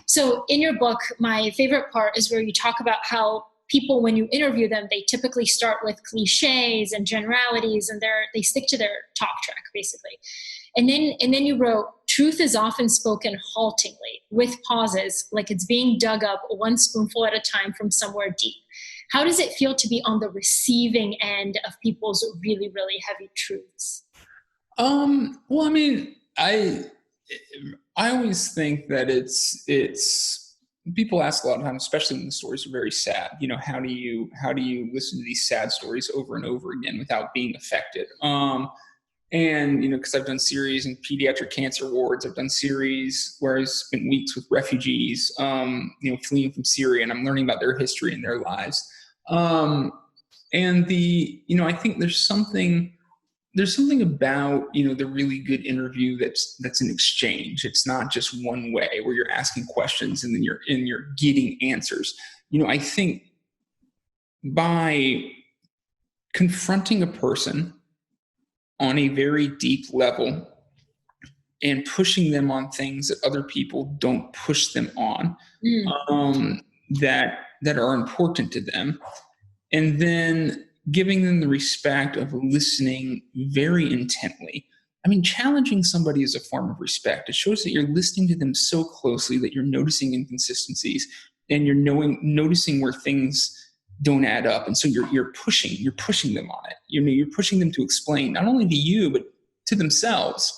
So in your book, my favorite part is where you talk about how people, when you interview them, they typically start with cliches and generalities, and they stick to their talk track basically. And then you wrote, truth is often spoken haltingly, with pauses, like it's being dug up one spoonful at a time from somewhere deep. How does it feel to be on the receiving end of people's really, really heavy truths? Well, I mean, I always think that it's people ask a lot of times, especially when the stories are very sad. How do you listen to these sad stories over and over again without being affected? And because I've done series in pediatric cancer wards, I've done series where I spent weeks with refugees, fleeing from Syria, and I'm learning about their history and their lives. And I think there's something about the really good interview that's an exchange. It's not just one way where you're asking questions and then you're getting answers. I think by confronting a person on a very deep level and pushing them on things that other people don't push them on, that are important to them, and then giving them the respect of listening very intently. I mean, challenging somebody is a form of respect. It shows that you're listening to them so closely that you're noticing inconsistencies and you're noticing where things don't add up. And so you're pushing them on it. You're pushing them to explain, not only to you, but to themselves,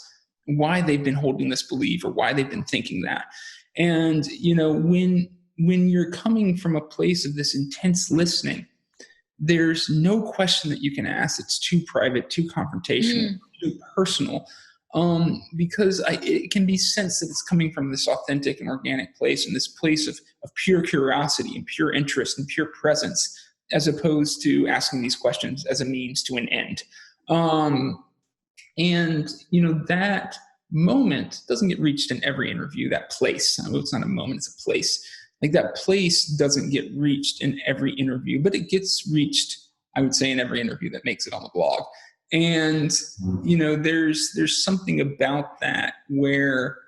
why they've been holding this belief or why they've been thinking that. And, when you're coming from a place of this intense listening, there's no question that you can ask. It's too private, too confrontational, too personal, because it can be sensed that it's coming from this authentic and organic place, and this place of pure curiosity and pure interest and pure presence, as opposed to asking these questions as a means to an end. And that moment doesn't get reached in every interview. That place, it's not a moment, it's a place. Like that place doesn't get reached in every interview, but it gets reached, I would say, in every interview that makes it on the blog. And, there's something about that where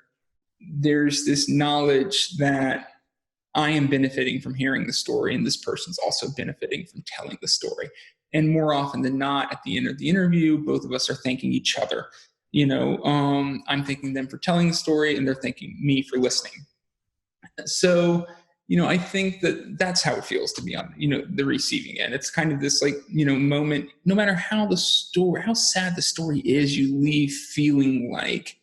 there's this knowledge that I am benefiting from hearing the story, and this person's also benefiting from telling the story. And more often than not, at the end of the interview, both of us are thanking each other. I'm thanking them for telling the story, and they're thanking me for listening. So, I think that's how it feels to be on, the receiving end. It's kind of this moment, no matter how sad the story is, you leave feeling like,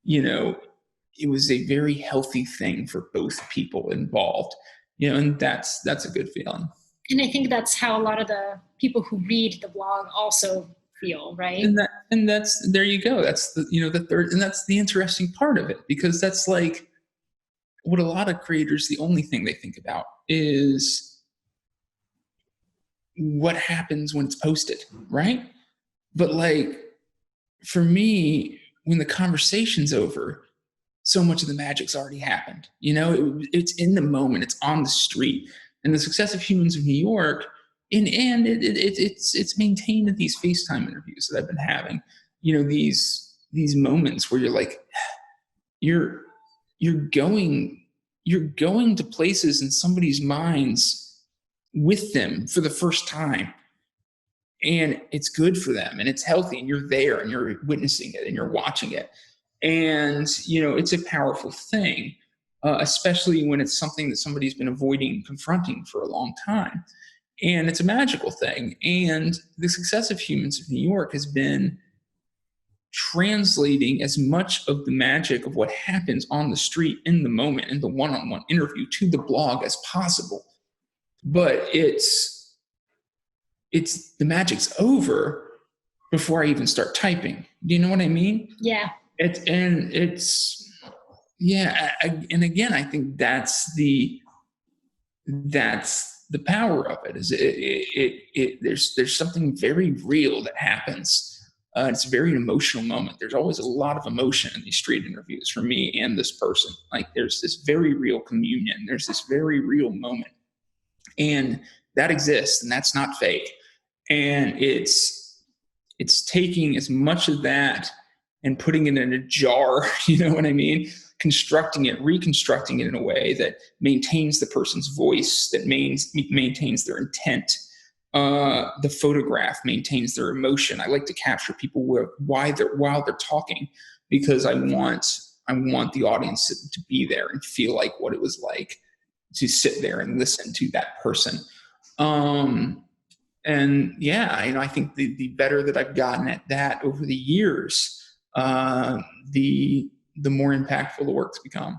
it was a very healthy thing for both people involved, and that's a good feeling. And I think that's how a lot of the people who read the blog also feel, right? And that's, there you go. That's the third, and that's the interesting part of it, because that's like, what a lot of creators, the only thing they think about is what happens when it's posted, right? But for me, when the conversation's over, so much of the magic's already happened. It's in the moment, it's on the street. And the Success of Humans of New York, it's maintained in these FaceTime interviews that I've been having. These moments where you're like, you're going to places in somebody's minds with them for the first time, and it's good for them and it's healthy, and you're there and you're witnessing it and you're watching it. And, it's a powerful thing, especially when it's something that somebody's been avoiding confronting for a long time. And it's a magical thing. And the Success of Humans of New York has been translating as much of the magic of what happens on the street in the moment, in the one-on-one interview, to the blog as possible. But it's the magic's over before I even start typing. Do you know what I mean? Yeah. And again, I think that's the power of it. Is there's something very real that happens. It's a very emotional moment. There's always a lot of emotion in these street interviews for me and this person. Like, there's this very real communion. There's this very real moment, and that exists, and that's not fake. And it's taking as much of that and putting it in a jar, you know what I mean? constructing it, reconstructing it in a way that maintains the person's voice, that maintains their intent. The photograph maintains their emotion. I like to capture people while they're talking, because I want the audience to be there and feel like what it was like to sit there and listen to that person. And yeah, I think the better that I've gotten at that over the years, the more impactful the work's become.